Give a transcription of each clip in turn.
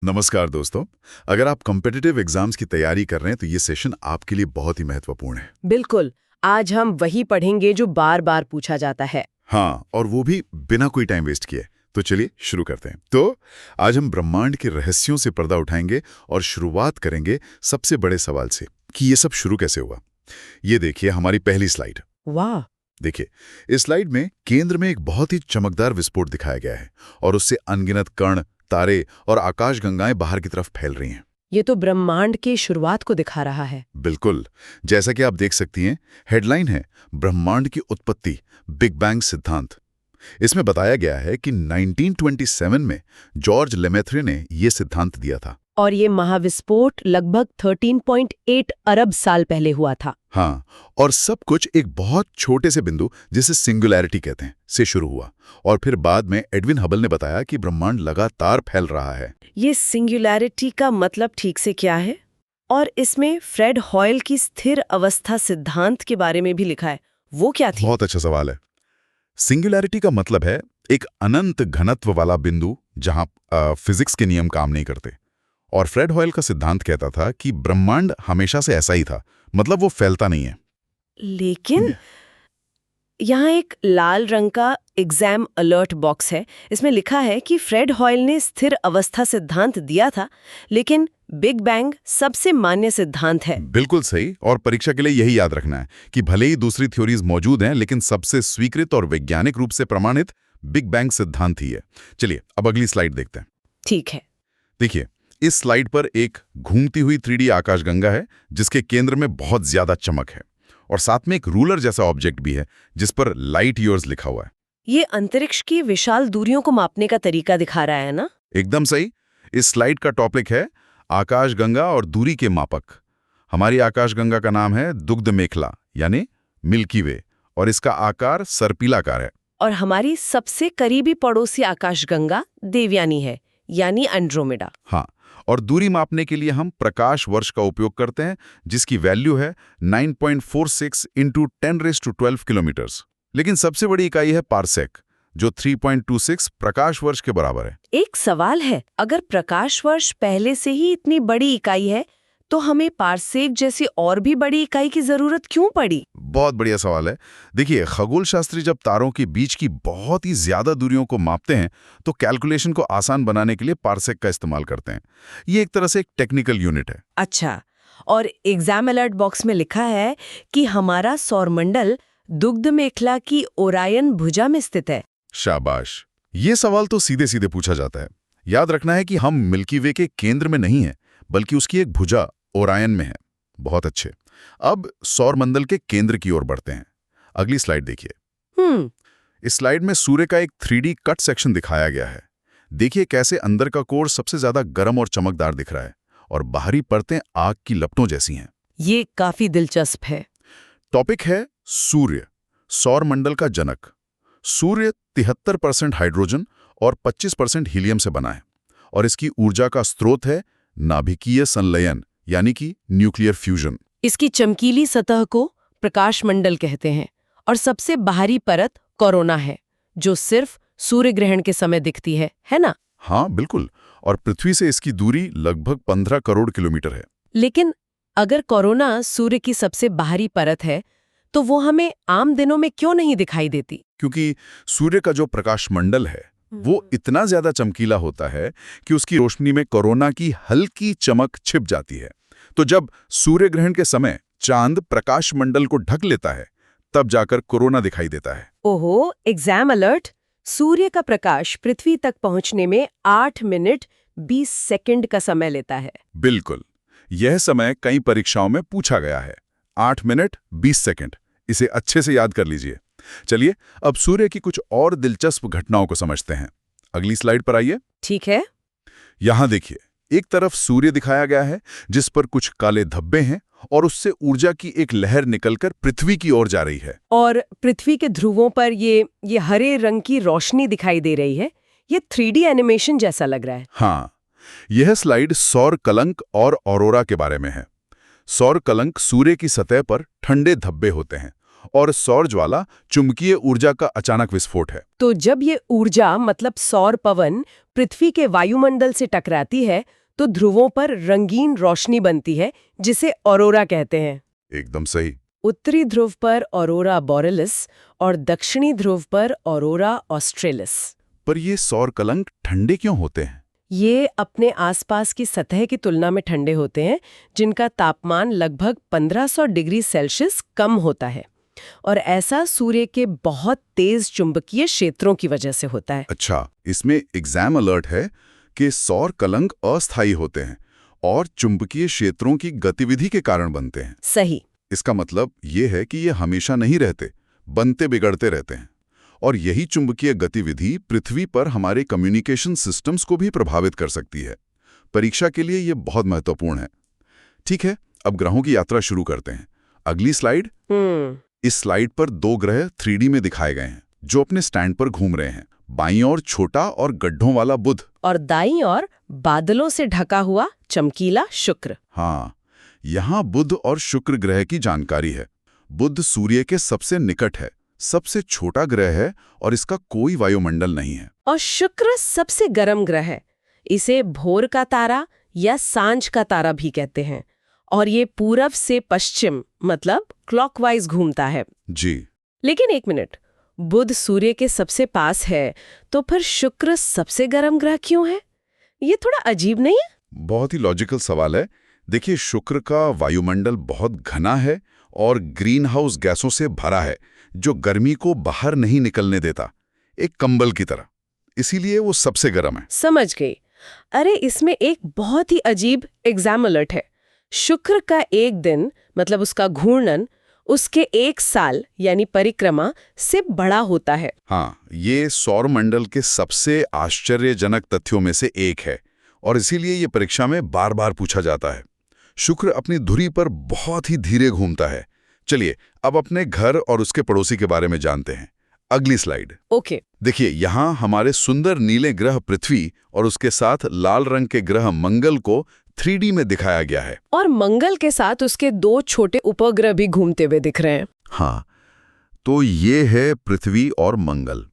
नमस्कार दोस्तों। अगर आप कॉम्पिटिटिव एग्जाम्स की तैयारी कर रहे हैं तो ये सेशन आपके लिए बहुत ही महत्वपूर्ण है। बिल्कुल। आज हम वही पढ़ेंगे जो बार बार पूछा जाता है। हाँ, और वो भी बिना कोई टाइम वेस्ट किए। तो चलिए शुरू करते हैं। तो आज हम ब्रह्मांड के रहस्यों से पर्दा उठाएंगे और शुरुआत करेंगे सबसे बड़े सवाल से कि ये सब शुरू कैसे हुआ। ये देखिए हमारी पहली स्लाइड। वाह। देखिए, इस स्लाइड में केंद्र में एक बहुत ही चमकदार विस्फोट दिखाया गया है और उससे अनगिनत कण, तारे और आकाशगंगाएं बाहर की तरफ फैल रही हैं। ये तो ब्रह्मांड की शुरुआत को दिखा रहा है। बिल्कुल, जैसा कि आप देख सकती हैं, हेडलाइन है ब्रह्मांड की उत्पत्ति, बिग बैंग सिद्धांत। इसमें बताया गया है कि 1927 में जॉर्ज लेमेथ्रे ने यह सिद्धांत दिया था। और ये महाविस्फोट लगभग 13.8 अरब साल पहले हुआ था। हाँ, और सब कुछ एक बहुत छोटे से बिंदु, जिसे सिंगुलैरिटी कहते हैं, से शुरू हुआ। और फिर बाद में एडविन हबल ने बताया कि ब्रह्मांड लगातार फैल रहा है। ये सिंगुलैरिटी का मतलब ठीक से क्या है? और इसमें फ्रेड हॉयल की स्थिर अवस्था सिद्धांत के बारे में भी लिखा है, वो क्या थी? बहुत अच्छा सवाल है। सिंगुलैरिटी का मतलब है एक अनंत घनत्व वाला बिंदु जहां फिजिक्स के नियम काम नहीं करते। और फ्रेड हॉयल का सिद्धांत कहता था कि ब्रह्मांड हमेशा से ऐसा ही था, मतलब वो फैलता नहीं है। लेकिन यहाँ एक लाल रंग का एग्जाम अलर्ट बॉक्स है। इसमें लिखा है कि फ्रेड हॉयल ने स्थिर अवस्था सिद्धांत दिया था, लेकिन बिग बैंग सबसे मान्य सिद्धांत है। बिल्कुल सही। और परीक्षा के लिए यही याद रखना है कि भले ही दूसरी थ्योरीज मौजूद हैं, लेकिन सबसे स्वीकृत और वैज्ञानिक रूप से प्रमाणित बिग बैंग सिद्धांत ही है। चलिए अब अगली स्लाइड देखते हैं। ठीक है। देखिए, इस स्लाइड पर एक घूमती हुई 3D आकाशगंगा है जिसके केंद्र में बहुत ज्यादा चमक है और साथ में एक रूलर जैसा ऑब्जेक्ट भी है जिस पर लाइट ईयर्स लिखा हुआ है। ये अंतरिक्ष की विशाल दूरियों को मापने का तरीका दिखा रहा है ना? एकदम सही। इस स्लाइड का टॉपिक है आकाशगंगा और दूरी के मापक। हमारी आकाशगंगा का नाम है दुग्ध मेखला यानी मिल्की वे, और इसका आकार सर्पिलाकार है। और हमारी सबसे करीबी पड़ोसी आकाशगंगा देवयानी है, यानी एंड्रोमेडा। हाँ, और दूरी मापने के लिए हम प्रकाश वर्ष का उपयोग करते हैं जिसकी वैल्यू है 9.46 × 10⁻12 किलोमीटर्स। लेकिन सबसे बड़ी इकाई है पारसेक, जो 3.26 प्रकाश वर्ष के बराबर है। एक सवाल है, अगर प्रकाश वर्ष पहले से ही इतनी बड़ी इकाई है तो हमें पारसेक जैसी और भी बड़ी इकाई की जरूरत क्यों पड़ी? बहुत बढ़िया सवाल है। देखिए, खगोल शास्त्री जब तारों के बीच की बहुत ही ज्यादा दूरियों को मापते हैं तो कैलकुलेशन को आसान बनाने के लिए पारसेक का इस्तेमाल करते हैं। ये एक तरह से एक टेक्निकल यूनिट है। अच्छा, और एग्जाम अलर्ट बॉक्स में लिखा है कि हमारा सौरमंडल दुग्ध मेखला की ओरायन भुजा में स्थित है। शाबाश। ये सवाल तो सीधे सीधे पूछा जाता है। याद रखना है कि हम मिल्की वे के केंद्र में नहीं हैं, बल्कि उसकी एक भुजा ओरायन में है। बहुत अच्छे। अब सौरमंडल के केंद्र की ओर बढ़ते हैं। अगली स्लाइड देखिए। इस स्लाइड में सूर्य का एक 3D कट सेक्शन दिखाया गया है। देखिए कैसे अंदर का कोर सबसे ज्यादा गर्म और चमकदार दिख रहा है और बाहरी परतें आग की लपटों जैसी हैं। ये काफी दिलचस्प है। टॉपिक है सूर्य, सौरमंडल का जनक। सूर्य 73% हाइड्रोजन और 25% हीलियम से बना है और इसकी ऊर्जा का स्रोत है नाभिकीय संलयन यानी कि न्यूक्लियर फ्यूजन। इसकी चमकीली सतह को प्रकाश मंडल कहते हैं और सबसे बाहरी परत कोरोना है, जो सिर्फ सूर्य ग्रहण के समय दिखती है ना? हाँ बिल्कुल। और पृथ्वी से इसकी दूरी लगभग 15 करोड़ किलोमीटर है। लेकिन अगर कोरोना सूर्य की सबसे बाहरी परत है तो वो हमें आम दिनों में क्यों नहीं दिखाई देती? क्योंकि सूर्य का जो प्रकाश मंडल है वो इतना ज्यादा चमकीला होता है कि उसकी रोशनी में कोरोना की हल्की चमक छिप जाती है। तो जब सूर्य ग्रहण के समय चांद प्रकाश मंडल को ढक लेता है तब जाकर कोरोना दिखाई देता है। ओहो, एग्जाम अलर्ट। सूर्य का प्रकाश पृथ्वी तक पहुंचने में 8 मिनट 20 सेकंड का समय लेता है। बिल्कुल, यह समय कई परीक्षाओं में पूछा गया है। 8 मिनट 20 सेकंड, इसे अच्छे से याद कर लीजिए। चलिए अब सूर्य की कुछ और दिलचस्प घटनाओं को समझते हैं। अगली स्लाइड पर आइए। ठीक है। यहां देखिए, एक तरफ सूर्य दिखाया गया है जिस पर कुछ काले धब्बे हैं और उससे ऊर्जा की एक लहर निकलकर पृथ्वी की ओर जा रही है। और पृथ्वी के ध्रुवों पर ये हरे रंग की रोशनी दिखाई दे रही है। ये 3D एनिमेशन जैसा लग रहा है। हाँ, यह स्लाइड सौर कलंक और ऑरोरा के बारे में है। सौर कलंक सूर्य की सतह पर ठंडे धब्बे होते हैं और सौर ज्वाला चुंबकीय ऊर्जा का अचानक विस्फोट है। तो जब ये ऊर्जा मतलब सौर पवन पृथ्वी के वायुमंडल से टकराती है तो ध्रुवों पर रंगीन रोशनी बनती है जिसे ऑरोरा कहते हैं। एकदम सही। उत्तरी ध्रुव पर ऑरोरा बोरेलिस और दक्षिणी ध्रुव पर ऑरोरा ऑस्ट्रेलिस। पर ये सौर कलंक ठंडे क्यों होते हैं? ये अपने आसपास की सतह की तुलना में ठंडे होते हैं, जिनका तापमान लगभग 1500 डिग्री सेल्सियस कम होता है, और ऐसा सूर्य के बहुत तेज चुंबकीय क्षेत्रों की वजह से होता है। अच्छा, इसमें एग्जाम अलर्ट है कि सौर कलंक अस्थायी होते हैं और चुंबकीय क्षेत्रों की गतिविधि के कारण बनते हैं। सही। इसका मतलब ये है कि ये हमेशा नहीं रहते, बनते बिगड़ते रहते हैं। और यही चुंबकीय गतिविधि पृथ्वी पर हमारे कम्युनिकेशन सिस्टम्स को भी प्रभावित कर सकती है। परीक्षा के लिए ये बहुत महत्वपूर्ण है। ठीक है, अब ग्रहों की यात्रा शुरू करते हैं। अगली स्लाइड। इस स्लाइड पर 2 ग्रह 3D में दिखाए गए हैं जो अपने स्टैंड पर घूम रहे हैं। बाईं ओर छोटा और गड्ढों वाला बुध, और दाईं ओर बादलों से ढका हुआ चमकीला शुक्र। हाँ, यहाँ बुध और शुक्र ग्रह की जानकारी है। बुध सूर्य के सबसे निकट है, सबसे छोटा ग्रह है और इसका कोई वायुमंडल नहीं है। और शुक्र सबसे गर्म ग्रह है। इसे भोर का तारा या सांझ का तारा भी कहते हैं, और ये पूरब से पश्चिम मतलब क्लॉकवाइज घूमता है। जी। लेकिन एक मिनट, बुध सूर्य के सबसे पास है तो फिर शुक्र सबसे गर्म ग्रह क्यों है? ये थोड़ा अजीब नहीं है? बहुत ही लॉजिकल सवाल है। देखिए, शुक्र का वायुमंडल बहुत घना है और ग्रीन हाउस गैसों से भरा है जो गर्मी को बाहर नहीं निकलने देता, एक कंबल की तरह। इसीलिए वो सबसे गर्म है। समझ गई। अरे, इसमें एक बहुत ही अजीब एग्जाम अलर्ट है। शुक्र का एक दिन मतलब उसका घूर्णन उसके 1 साल यानी परिक्रमा से बड़ा होता है। हाँ, ये सौरमंडल के सबसे आश्चर्यजनक तथ्यों में से एक है और इसीलिए ये परीक्षा में बार बार पूछा जाता है। शुक्र अपनी धुरी पर बहुत ही धीरे घूमता है। चलिए अब अपने घर और उसके पड़ोसी के बारे में जानते हैं। अगली स्लाइड। ओके। देखिए, यहाँ हमारे सुंदर नीले ग्रह पृथ्वी और उसके साथ लाल रंग के ग्रह मंगल को 3D में दिखाया गया है। और मंगल के साथ उसके 2 छोटे उपग्रह भी घूमते हुए दिख रहे हैं। हाँ, तो ये है पृथ्वी और मंगल।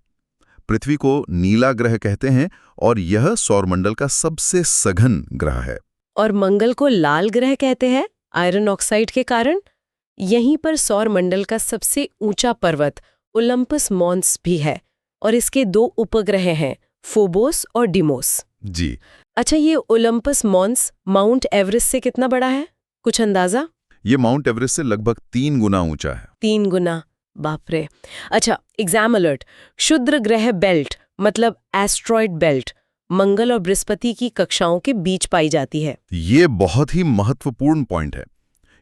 पृथ्वी को नीला ग्रह कहते हैं और यह सौरमंडल का सबसे सघन ग्रह है। और मंगल को लाल ग्रह कहते हैं आयरन ऑक्साइड के कारण। यहीं पर सौरमंडल का सबसे ऊंचा पर्वत ओलंपस मॉन्स भी है, और इसके 2 उपग्रह हैं, फोबोस और डिमोस। जी। अच्छा, ये ओलंपस मॉन्स माउंट एवरेस्ट से कितना बड़ा है? कुछ अंदाजा? ये माउंट एवरेस्ट से लगभग 3 गुना ऊंचा है। 3 गुना? बाप रे। अच्छा, एग्जाम अलर्ट। क्षुद्र ग्रह बेल्ट मतलब एस्ट्रॉयड बेल्ट मंगल और बृहस्पति की कक्षाओं के बीच पाई जाती है। ये बहुत ही महत्वपूर्ण पॉइंट है।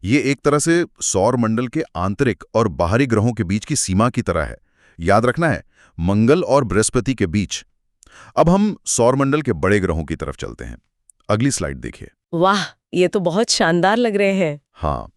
ये एक तरह से सौरमंडल के आंतरिक और बाहरी ग्रहों के बीच की सीमा की तरह है। याद रखना है, मंगल और बृहस्पति के बीच। अब हम सौरमंडल के बड़े ग्रहों की तरफ चलते हैं। अगली स्लाइड देखिए। वाह, ये तो बहुत शानदार लग रहे हैं। हाँ,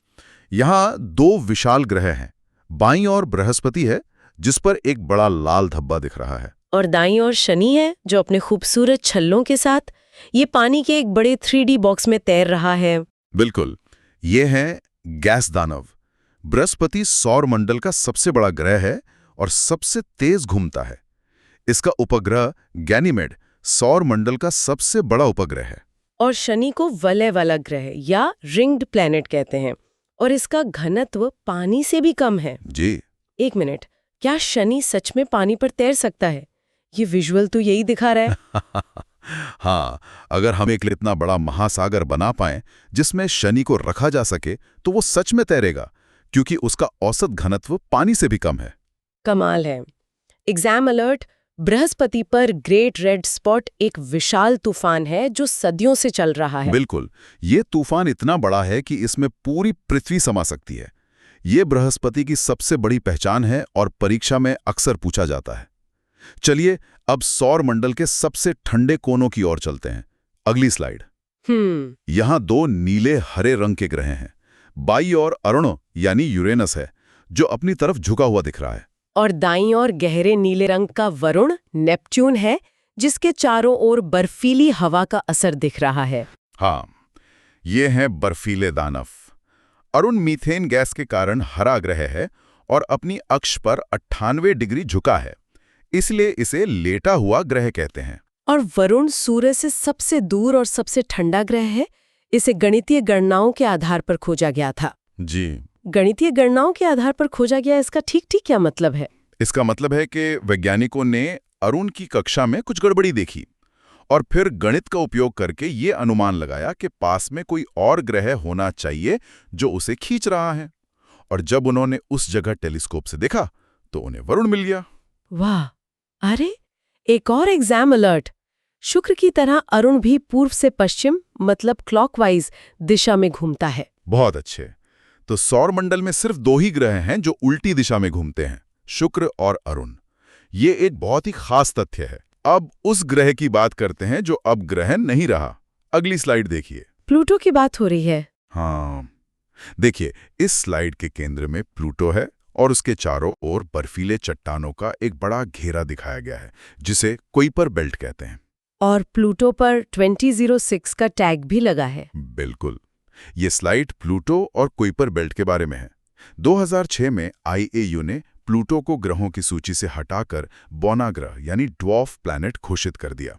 यहाँ 2 विशाल ग्रह हैं। बाईं ओर बृहस्पति है जिस पर एक बड़ा लाल धब्बा दिख रहा है, और दाईं ओर शनि है जो अपने खूबसूरत छल्लों के साथ ये पानी के एक बड़े 3D बॉक्स में तैर रहा है। बिल्कुल, ये है गैस दानव। बृहस्पति सौरमंडल का सबसे बड़ा ग्रह है और सबसे तेज घूमता है। इसका उपग्रह गैनीमेड सौरमंडल का सबसे बड़ा उपग्रह है। और शनि को वलय वाला ग्रह या रिंग्ड प्लैनेट कहते हैं, और इसका घनत्व पानी से भी कम है। जी। एक मिनट, क्या शनि सच में पानी पर तैर सकता है? ये विजुअल तो यही दिखा रहा है। हाँ, अगर हम एक इतना बड़ा महासागर बना पाएं जिसमें शनि को रखा जा सके तो वो सच में तैरेगा, क्योंकि उसका औसत घनत्व पानी से भी कम है। कमाल है। Exam alert. बृहस्पति पर ग्रेट रेड स्पॉट एक विशाल तूफान है जो सदियों से चल रहा है। बिल्कुल, ये तूफान इतना बड़ा है कि इसमें पूरी पृथ्वी समा सकती है। ये बृहस्पति की सबसे बड़ी पहचान है और परीक्षा में अक्सर पूछा जाता है। चलिए अब सौरमंडल के सबसे ठंडे कोनों की ओर चलते हैं। अगली स्लाइड। यहाँ 2 नीले हरे रंग के ग्रह हैं। बाईं ओर अरुण यानी यूरेनस है जो अपनी तरफ झुका हुआ दिख रहा है, और दाईं ओर गहरे नीले रंग का वरुण नेपच्यून है जिसके चारों ओर बर्फीली हवा का असर दिख रहा है। हाँ, ये हैं बर्फीले दानव। अरुण मीथेन गैस के कारण हरा ग्रह है और अपनी अक्ष पर 98 डिग्री झुका है, इसलिए इसे लेटा हुआ ग्रह कहते हैं। और वरुण सूर्य से सबसे दूर और सबसे ठंडा ग्रह है। इसे गणितीय गणनाओं के आधार पर खोजा गया था। जी, गणितीय गणनाओं के आधार पर खोजा गया, इसका ठीक क्या मतलब है? इसका मतलब है कि वैज्ञानिकों ने अरुण की कक्षा में कुछ गड़बड़ी देखी और फिर गणित का उपयोग करके ये अनुमान लगाया कि पास में कोई और ग्रह होना चाहिए जो उसे खींच रहा है। और जब उन्होंने उस जगह टेलीस्कोप से देखा तो उन्हें वरुण मिल गया। वाह! अरे, एक और एग्जाम अलर्ट। शुक्र की तरह अरुण भी पूर्व से पश्चिम मतलब क्लॉकवाइज दिशा में घूमता है। बहुत अच्छे। तो सौर मंडल में सिर्फ 2 ही ग्रह हैं जो उल्टी दिशा में घूमते हैं, शुक्र और अरुण। ये एक बहुत ही खास तथ्य है। अब उस ग्रह की बात करते हैं जो अब ग्रह नहीं रहा। अगली स्लाइड देखिए। प्लूटो की बात हो रही है। हाँ, देखिए, इस स्लाइड के केंद्र में प्लूटो है और उसके चारों ओर बर्फीले चट्टानों का एक बड़ा घेरा दिखाया गया है जिसे कुइपर बेल्ट कहते हैं। और प्लूटो पर 2006 का टैग भी लगा है। बिल्कुल। ये स्लाइड प्लूटो और कुइपर बेल्ट के बारे में है। 2006 में IAU ने प्लूटो को ग्रहों की सूची से हटाकर बौना ग्रह यानी ड्वार्फ प्लैनेट घोषित कर दिया।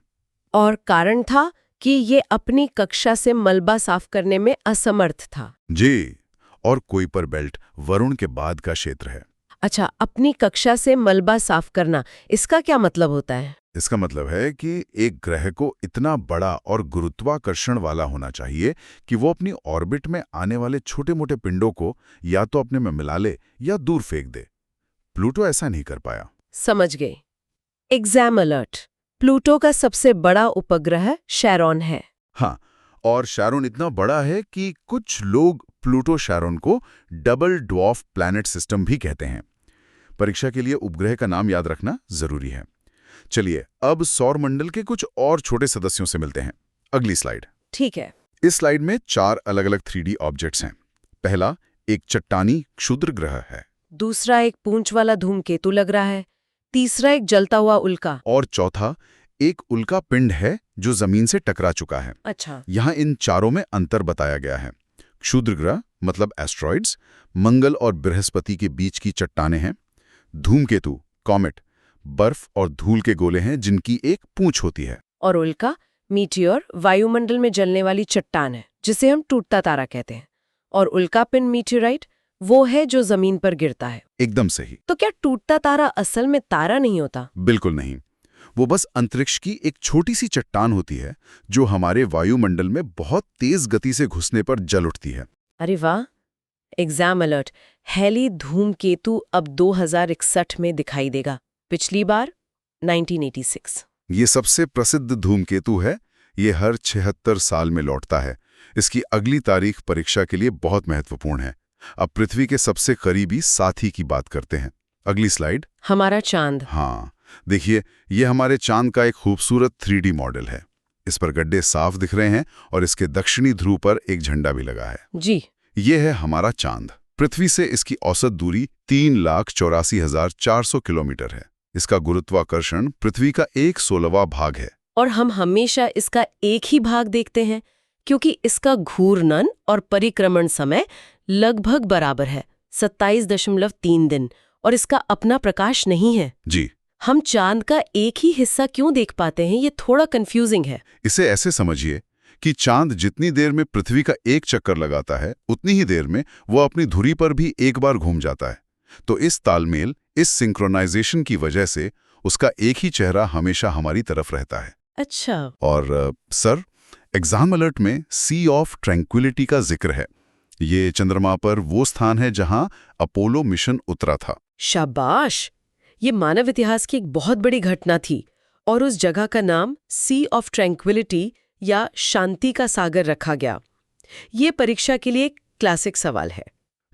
और कारण था कि ये अपनी कक्षा से मलबा साफ करने में असमर्थ था। जी, और कुइपर बेल्ट वरुण के बाद का क्षेत्र है। अच्छा, अपनी कक्षा से मलबा साफ करना, इसका क्या मतलब होता है? इसका मतलब है कि एक ग्रह को इतना बड़ा और गुरुत्वाकर्षण वाला होना चाहिए कि वो अपनी ऑर्बिट में आने वाले छोटे-मोटे पिंडों को या तो अपने में मिला ले या दूर फेंक दे। प्लूटो ऐसा नहीं कर पाया। समझ गए। Exam alert. प्लूटो का सबसे बड़ा उपग्रह शैरोन है। हाँ, और शैरोन इतना बड़ा है कि कुछ लोग प्लूटो शैरोन को डबल ड्वार्फ प्लैनेट सिस्टम भी कहते हैं। परीक्षा के लिए उपग्रह का नाम याद रखना जरूरी है। चलिए, अब सौर मंडल के कुछ और छोटे सदस्यों से मिलते हैं। अगली स्लाइड। ठीक है। इस स्लाइड में 4 अलग-अलग 3D ऑब्जेक्ट्स हैं। पहला एक चट्टानी क्षुद्र ग्रह है, दूसरा एक पूंछ वाला धूमकेतु लग रहा है, तीसरा एक जलता हुआ उल्का। और चौथा एक उल्का पिंड है जो जमीन से टकरा चुका है। अच्छा। यहाँ इन चारों में अंतर बताया गया है। क्षुद्र ग्रह मतलब एस्ट्रॉइड्स मंगल और बृहस्पति के बीच की चट्टानें हैं। धूमकेतु कॉमेट बर्फ और धूल के गोले हैं जिनकी एक पूंछ होती है। और उल्का मीटियोर वायुमंडल में जलने वाली चट्टान है जिसे हम टूटता तारा कहते हैं। और उल्का पिंड मीटियोराइट वो है जो जमीन पर गिरता है। एकदम सही। तो क्या टूटता तारा असल में तारा नहीं होता? बिल्कुल नहीं, वो बस अंतरिक्ष की एक छोटी सी चट्टान होती है जो हमारे वायुमंडल में बहुत तेज गति से घुसने पर जल उठती है। अरे वाह! Exam alert. हैली धूमकेतु अब 2061 में दिखाई देगा, पिछली बार 1986। ये सबसे प्रसिद्ध धूमकेतु है। ये हर 76 साल में लौटता है। इसकी अगली तारीख परीक्षा के लिए बहुत महत्वपूर्ण है। अब पृथ्वी के सबसे करीबी साथी की बात करते हैं। अगली स्लाइड। हमारा चांद। हाँ, देखिए, ये हमारे चांद का एक खूबसूरत 3D मॉडल है। इस पर गड्ढे साफ दिख रहे हैं और इसके दक्षिणी ध्रुव पर एक झंडा भी लगा है। जी। ये है हमारा चांद। पृथ्वी से इसकी औसत दूरी 3,84,400 किलोमीटर है। इसका गुरुत्वाकर्षण पृथ्वी का 1/16वां भाग है। और हम हमेशा इसका एक ही भाग देखते हैं क्योंकि इसका घूर्णन और परिक्रमण समय लगभग बराबर है, 27.3 दिन, और इसका अपना प्रकाश नहीं है। जी। हम चांद का एक ही हिस्सा क्यों देख पाते हैं, ये थोड़ा कंफ्यूजिंग है। इसे ऐसे समझिए कि चांद जितनी देर में पृथ्वी का एक चक्कर लगाता है उतनी ही देर में वो अपनी धुरी पर भी एक बार घूम जाता है। तो इस तालमेल, इस सिंक्रोनाइजेशन की वजह से उसका एक ही चेहरा हमेशा हमारी तरफ रहता है। अच्छा। और सर, एग्जाम अलर्ट में सी ऑफ ट्रैंक्विलिटी का जिक्र है। ये चंद्रमा पर वो स्थान है जहां अपोलो मिशन उतरा था। शाबाश! ये मानव इतिहास की एक बहुत बड़ी घटना थी और उस जगह का नाम सी ऑफ ट्रैंक्विलिटी या शांति का सागर रखा गया। ये परीक्षा के लिए एक क्लासिक सवाल है।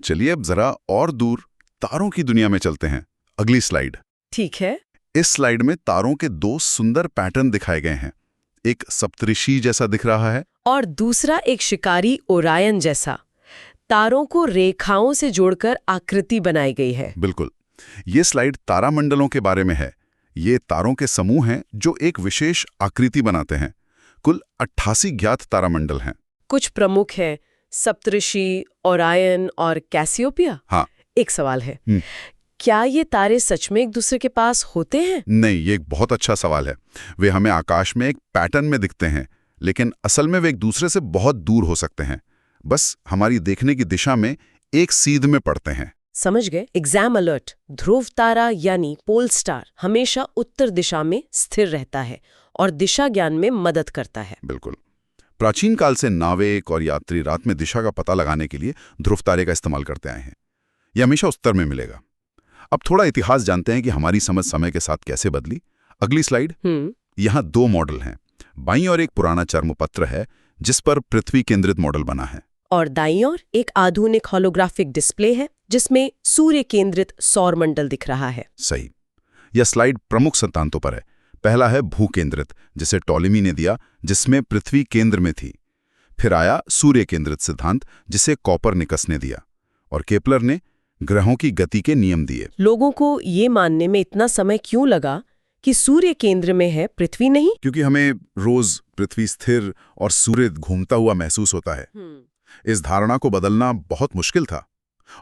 चलिए अब जरा और दूर तारों की दुनिया में चलते हैं। अगली स्लाइड। ठीक है। इस स्लाइड में तारों के 2 सुंदर पैटर्न दिखाए गए हैं। एक सप्तऋषि जैसा दिख रहा है और दूसरा एक शिकारी ओरायन जैसा। तारों को रेखाओं से जोड़कर आकृति बनाई गई है। बिल्कुल। ये स्लाइड तारामंडलों के बारे में है। ये तारों के समूह हैं जो एक विशेष आकृति बनाते हैं। कुल 88 ज्ञात तारामंडल हैं। कुछ प्रमुख हैं, सप्तऋषि, ओरायन और कैसियोपिया। हाँ। एक सवाल है, क्या ये तारे सच में एक दूसरे के पास होते हैं? नहीं, ये एक बहुत अच्छा सवाल है। वे हमें आकाश में एक पैटर्न में दिखते हैं, लेकिन असल में वे एक दूसरे से बहुत दूर हो सकते हैं। बस हमारी देखने की दिशा में एक सीध में पड़ते हैं। समझ गए। Exam alert. ध्रुव तारा यानी पोल स्टार हमेशा उत्तर दिशा में स्थिर रहता है और दिशा ज्ञान में मदद करता है। बिल्कुल। प्राचीन काल से नाविक और यात्री रात में दिशा का पता लगाने के लिए ध्रुव तारे का इस्तेमाल करते आए हैं। यह हमेशा उत्तर में मिलेगा। अब थोड़ा इतिहास जानते हैं कि हमारी समझ समय के साथ कैसे बदली। अगली स्लाइड। यहाँ 2 मॉडल हैं। बाईं ओर एक पुराना चर्मपत्र है जिस पर पृथ्वी केंद्रित मॉडल बना है, और दाईं ओर एक आधुनिक होलोग्राफिक डिस्प्ले है जिसमें सूर्य केंद्रित सौर मंडल दिख रहा है। सही। यह स्लाइड प्रमुख सिद्धांतों पर है। पहला है भू केंद्रित, जिसे टॉलेमी ने दिया, जिसमें पृथ्वी केंद्र में थी। फिर आया सूर्य केंद्रित सिद्धांत, जिसे कॉपरनिकस ने दिया, और केपलर ने ग्रहों की गति के नियम दिए। लोगों को ये मानने में इतना समय क्यों लगा कि सूर्य केंद्र में है, पृथ्वी नहीं? क्योंकि हमें रोज पृथ्वी स्थिर और सूर्य घूमता हुआ महसूस होता है। इस धारणा को बदलना बहुत मुश्किल था,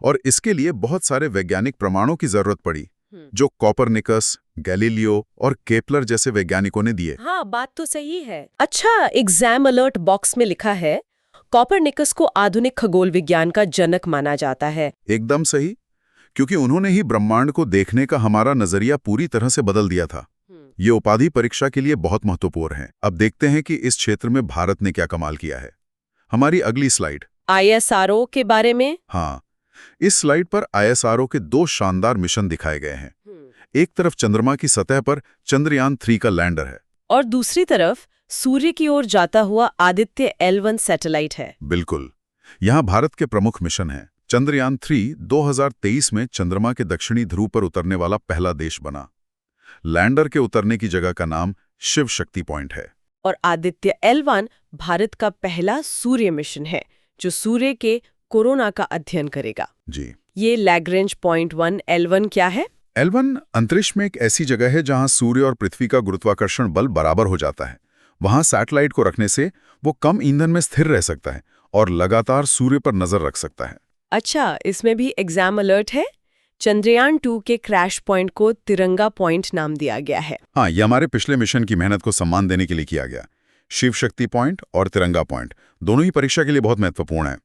और इसके लिए बहुत सारे वैज्ञानिक प्रमाणों की जरूरत पड़ी, जो कॉपरनिकस, गैलीलियो और केपलर जैसे वैज्ञानिकों ने दिए। हाँ, बात तो सही है। अच्छा, एग्जाम अलर्ट बॉक्स में लिखा है कॉपरनिकस को आधुनिक खगोल विज्ञान का जनक माना जाता है। एकदम सही, क्योंकि उन्होंने ही ब्रह्मांड को देखने का हमारा नजरिया पूरी तरह से बदल दिया था। ये उपाधि परीक्षा के लिए बहुत महत्वपूर्ण है। अब देखते हैं कि इस क्षेत्र में भारत ने क्या कमाल किया है। हमारी अगली स्लाइड। ISRO के बारे में। हाँ, इस स्लाइड पर ISRO के 2 शानदार मिशन दिखाए गए हैं। एक तरफ चंद्रमा की सतह पर चंद्रयान 3 का लैंडर है, और दूसरी तरफ सूर्य की ओर जाता हुआ आदित्य L1 सैटेलाइट है। बिल्कुल। यहाँ भारत के प्रमुख मिशन हैं। चंद्रयान 3 2023 में चंद्रमा के दक्षिणी ध्रुव पर उतरने वाला पहला देश बना। लैंडर के उतरने की जगह का नाम शिव शक्ति पॉइंट है। और आदित्य L1 भारत का पहला सूर्य मिशन है जो सूर्य के कोरोना का अध्ययन करेगा। जी। ये लैग्रेंज पॉइंट 1 L1 क्या है? L1 अंतरिक्ष में एक ऐसी जगह है जहां सूर्य और पृथ्वी का गुरुत्वाकर्षण बल बराबर हो जाता है। वहां सैटेलाइट को रखने से वो कम ईंधन में स्थिर रह सकता है और लगातार सूर्य पर नजर रख सकता है। अच्छा, इसमें भी एग्जाम अलर्ट है। चंद्रयान 2 के क्रैश पॉइंट को तिरंगा पॉइंट नाम दिया गया है। हाँ, ये हमारे पिछले मिशन की मेहनत को सम्मान देने के लिए किया गया। शिव शक्ति पॉइंट और तिरंगा पॉइंट दोनों ही परीक्षा के लिए बहुत महत्वपूर्ण है।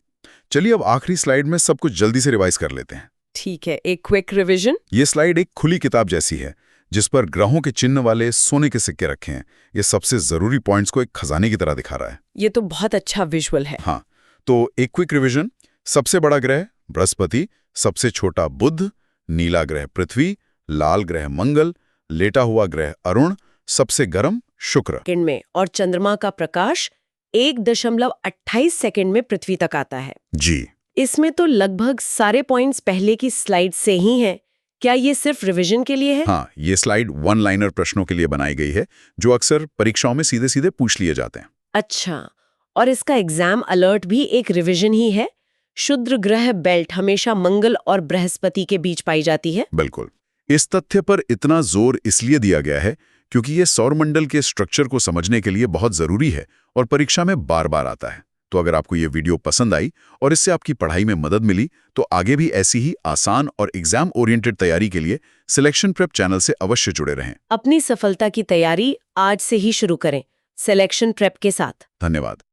चलिए अब आखिरी स्लाइड में सब कुछ जल्दी से रिवाइज कर लेते हैं। ठीक है, एक क्विक रिवीजन। ये स्लाइड एक खुली किताब जैसी है जिस पर ग्रहों के चिन्ह वाले सोने के सिक्के रखे हैं। ये सबसे जरूरी पॉइंट्स को एक खजाने की तरह दिखा रहा है। ये तो बहुत अच्छा विजुअल है। हाँ, तो एक क्विक रिवीजन। सबसे बड़ा ग्रह बृहस्पति, सबसे छोटा बुध, नीला ग्रह पृथ्वी, लाल ग्रह मंगल, लेटा हुआ ग्रह अरुण, सबसे गर्म शुक्र। सेकंड में, और चंद्रमा का प्रकाश 1.28 सेकंड में पृथ्वी तक आता है। जी। इसमें तो लगभग सारे पॉइंट्स पहले की स्लाइड से ही हैं। क्या ये सिर्फ रिवीजन के लिए है? हाँ, ये स्लाइड 1 लाइनर प्रश्नों के लिए बनाई गई है जो अक्सर परीक्षाओं में सीधे सीधे पूछ लिए जाते हैं। अच्छा, और इसका एग्जाम अलर्ट भी एक रिवीजन ही है। क्षुद्र ग्रह बेल्ट हमेशा मंगल और बृहस्पति के बीच पाई जाती है। बिल्कुल। इस तथ्य पर इतना जोर इसलिए दिया गया है क्योंकि ये सौरमंडल के स्ट्रक्चर को समझने के लिए बहुत जरूरी है और परीक्षा में बार बार आता है। तो अगर आपको ये वीडियो पसंद आई और इससे आपकी पढ़ाई में मदद मिली तो आगे भी ऐसी ही आसान और एग्जाम ओरिएंटेड तैयारी के लिए सिलेक्शन प्रेप चैनल से अवश्य जुड़े रहें। अपनी सफलता की तैयारी आज से ही शुरू करें सिलेक्शन प्रेप के साथ। धन्यवाद।